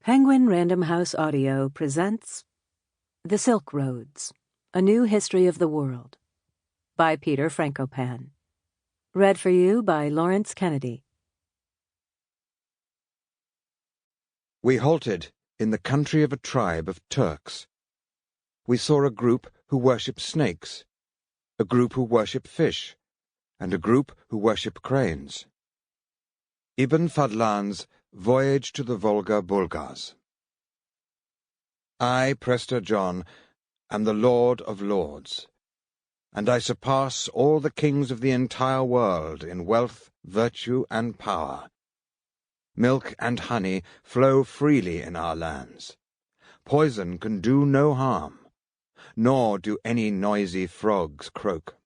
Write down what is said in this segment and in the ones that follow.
Penguin Random House Audio presents The Silk Roads, A New History of the World, by Peter Frankopan. Read for you by Laurence Kennedy. We halted in the country of a tribe of Turks. We saw a group who worship snakes, a group who worship fish, and a group who worship cranes. Ibn Fadlan's Voyage to the Volga Bulgars. I, Prester John, am the Lord of Lords, and I surpass all the kings of the entire world in wealth, virtue, and power. Milk and honey flow freely in our lands. Poison can do no harm, nor do any noisy frogs croak.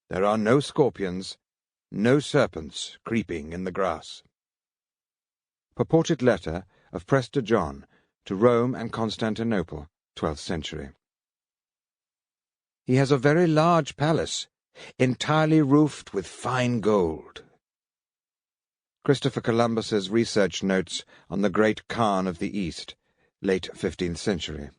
There are no scorpions, no serpents creeping in the grass. Purported letter of Prester John to Rome and Constantinople, 12th century. He has a very large palace, entirely roofed with fine gold. Christopher Columbus's research notes on the great Khan of the East, late 15th century.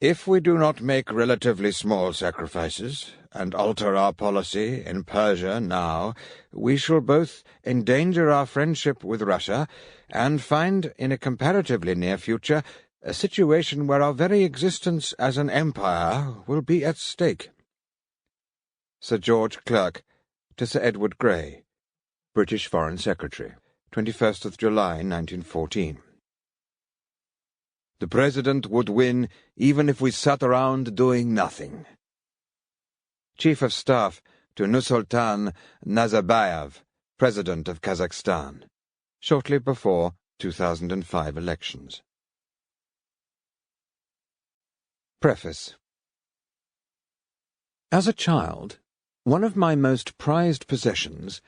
If we do not make relatively small sacrifices, and alter our policy in Persia now, we shall both endanger our friendship with Russia, and find in a comparatively near future a situation where our very existence as an empire will be at stake. Sir George Clerk to Sir Edward Grey, British Foreign Secretary, 21st of July, 1914. The President would win even if we sat around doing nothing. Chief of Staff to Nursultan Nazarbayev, President of Kazakhstan, shortly before 2005 elections. Preface. As a child, one of my most prized possessions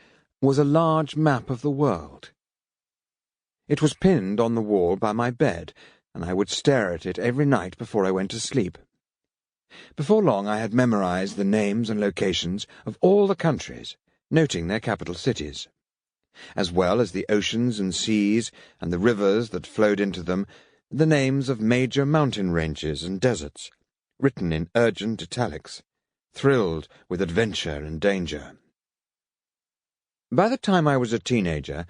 was a large map of the world. It was pinned on the wall by my bed, and I would stare at it every night before I went to sleep. Before long I had memorized the names and locations of all the countries, noting their capital cities, as well as the oceans and seas and the rivers that flowed into them, the names of major mountain ranges and deserts, written in urgent italics, thrilled with adventure and danger. By the time I was a teenager,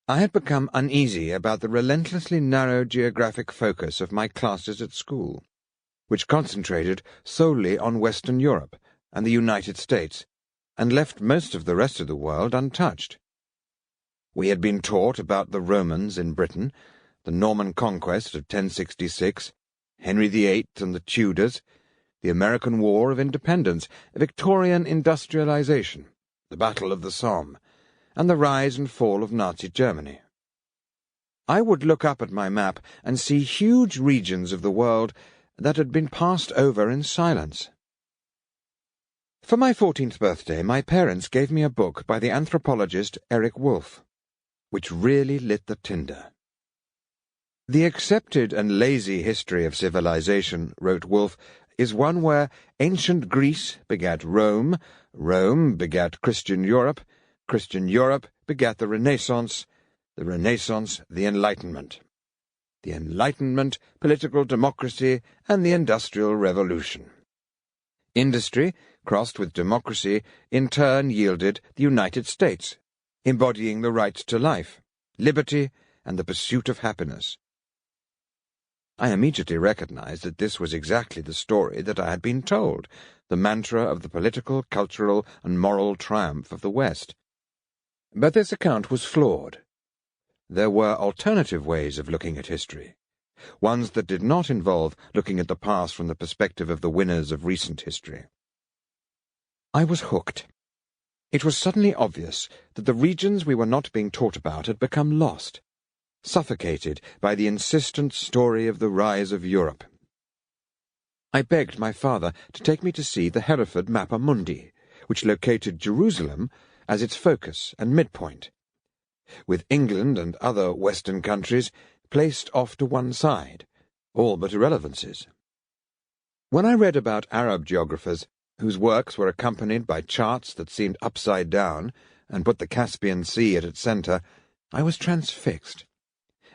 I had become uneasy about the relentlessly narrow geographic focus of my classes at school, which concentrated solely on Western Europe and the United States, and left most of the rest of the world untouched. We had been taught about the Romans in Britain, the Norman conquest of 1066, Henry VIII and the Tudors, the American War of Independence, Victorian industrialization, the Battle of the Somme, and the rise and fall of Nazi Germany. I would look up at my map and see huge regions of the world that had been passed over in silence. For my 14th birthday, my parents gave me a book by the anthropologist Eric Wolfe, which really lit the tinder. The accepted and lazy history of civilization, wrote Wolfe, is one where ancient Greece begat Rome, Rome begat Christian Europe begat the Renaissance the Enlightenment, political democracy, and the Industrial Revolution. Industry, crossed with democracy, in turn yielded the United States, embodying the right to life, liberty, and the pursuit of happiness. I immediately recognized that this was exactly the story that I had been told, the mantra of the political, cultural, and moral triumph of the West. But this account was flawed. There were alternative ways of looking at history, ones that did not involve looking at the past from the perspective of the winners of recent history. I was hooked. It was suddenly obvious that the regions we were not being taught about had become lost, suffocated by the insistent story of the rise of Europe. I begged my father to take me to see the Hereford Mappa Mundi, which located Jerusalem as its focus and midpoint, with England and other Western countries placed off to one side, all but irrelevancies. When I read about Arab geographers whose works were accompanied by charts that seemed upside down and put the Caspian Sea at its centre, I was transfixed,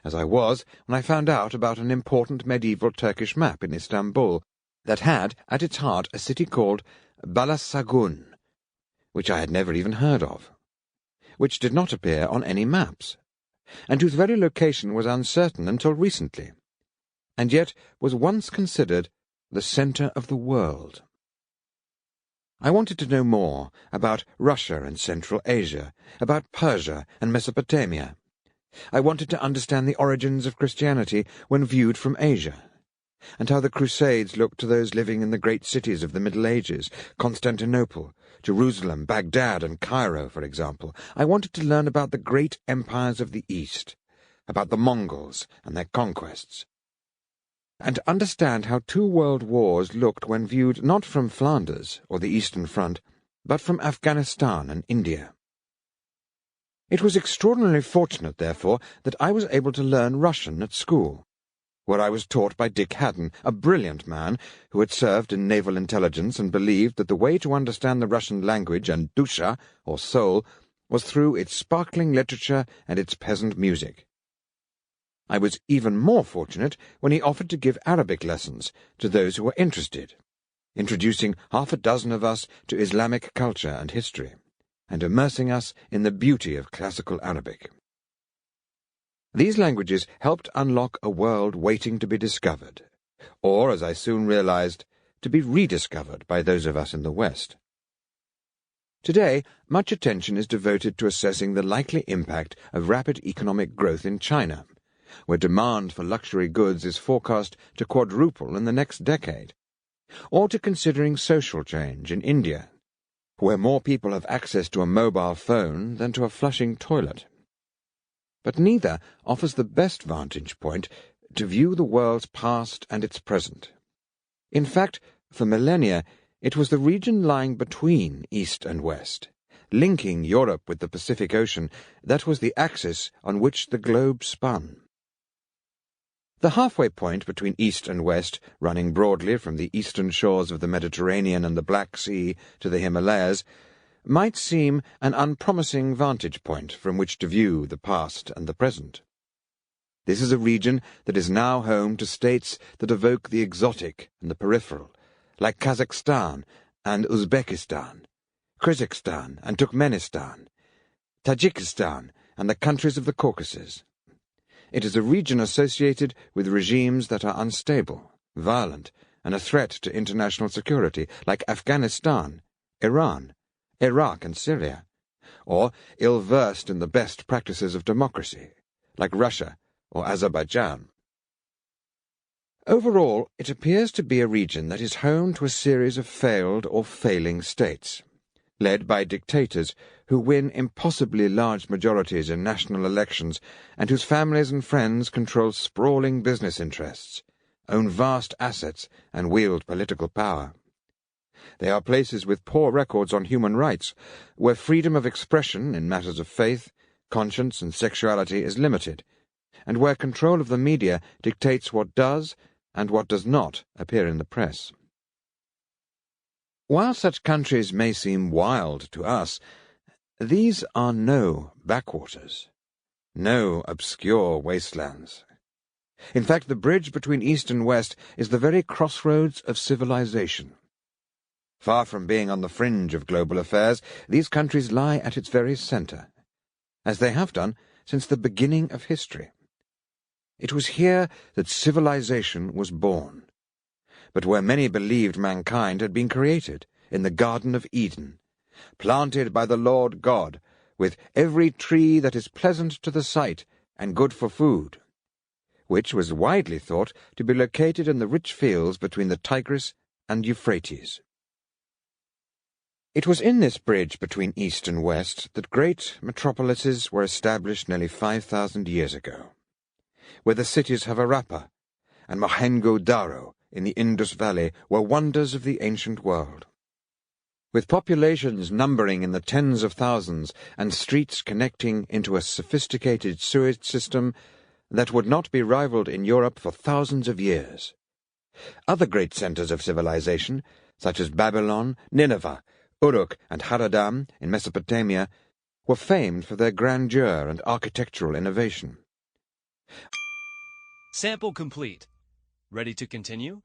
as I was when I found out about an important medieval Turkish map in Istanbul that had at its heart a city called Balasagun, which I had never even heard of, which did not appear on any maps, and whose very location was uncertain until recently, and yet was once considered the centre of the world. I wanted to know more about Russia and Central Asia, about Persia and Mesopotamia. I wanted to understand the origins of Christianity when viewed from Asia, and how the Crusades looked to those living in the great cities of the Middle Ages, Constantinople, Jerusalem, Baghdad, and Cairo, for example. I wanted to learn about the great empires of the East, about the Mongols and their conquests, and understand how 2 world wars looked when viewed not from Flanders or the Eastern Front, but from Afghanistan and India. It was extraordinarily fortunate, therefore, that I was able to learn Russian at school, where I was taught by Dick Haddon, a brilliant man who had served in naval intelligence and believed that the way to understand the Russian language and dusha, or soul, was through its sparkling literature and its peasant music. I was even more fortunate when he offered to give Arabic lessons to those who were interested, introducing 6 of us to Islamic culture and history, and immersing us in the beauty of classical Arabic. These languages helped unlock a world waiting to be discovered, or, as I soon realized, to be rediscovered by those of us in the West. Today, much attention is devoted to assessing the likely impact of rapid economic growth in China, where demand for luxury goods is forecast to quadruple in the next decade, or to considering social change in India, where more people have access to a mobile phone than to a flushing toilet. But neither offers the best vantage point to view the world's past and its present. In fact, for millennia, it was the region lying between East and West, linking Europe with the Pacific Ocean, that was the axis on which the globe spun. The halfway point between East and West, running broadly from the eastern shores of the Mediterranean and the Black Sea to the Himalayas, might seem an unpromising vantage point from which to view the past and the present. This is a region that is now home to states that evoke the exotic and the peripheral, like Kazakhstan and Uzbekistan, Kyrgyzstan and Turkmenistan, Tajikistan and the countries of the Caucasus. It is a region associated with regimes that are unstable, violent, and a threat to international security, like Afghanistan, Iran, Iraq and Syria, or ill-versed in the best practices of democracy, like Russia or Azerbaijan. Overall, it appears to be a region that is home to a series of failed or failing states, led by dictators who win impossibly large majorities in national elections and whose families and friends control sprawling business interests, own vast assets, and wield political power. They are places with poor records on human rights, where freedom of expression in matters of faith, conscience, and sexuality is limited, and where control of the media dictates what does and what does not appear in the press. While such countries may seem wild to us, these are no backwaters, no obscure wastelands. In fact, the bridge between East and West is the very crossroads of civilization. Far from being on the fringe of global affairs, these countries lie at its very centre, as they have done since the beginning of history. It was here that civilization was born, but where many believed mankind had been created, in the Garden of Eden, planted by the Lord God, with every tree that is pleasant to the sight and good for food, which was widely thought to be located in the rich fields between the Tigris and Euphrates. It was in this bridge between East and West that great metropolises were established nearly 5,000 years ago, where the cities of Harappa and Mohenjo-Daro in the Indus Valley were wonders of the ancient world. With populations numbering in the tens of thousands and streets connecting into a sophisticated sewage system that would not be rivaled in Europe for thousands of years. Other great centres of civilization, such as Babylon, Nineveh, Uruk, and Haradam in Mesopotamia, were famed for their grandeur and architectural innovation. Sample complete. Ready to continue?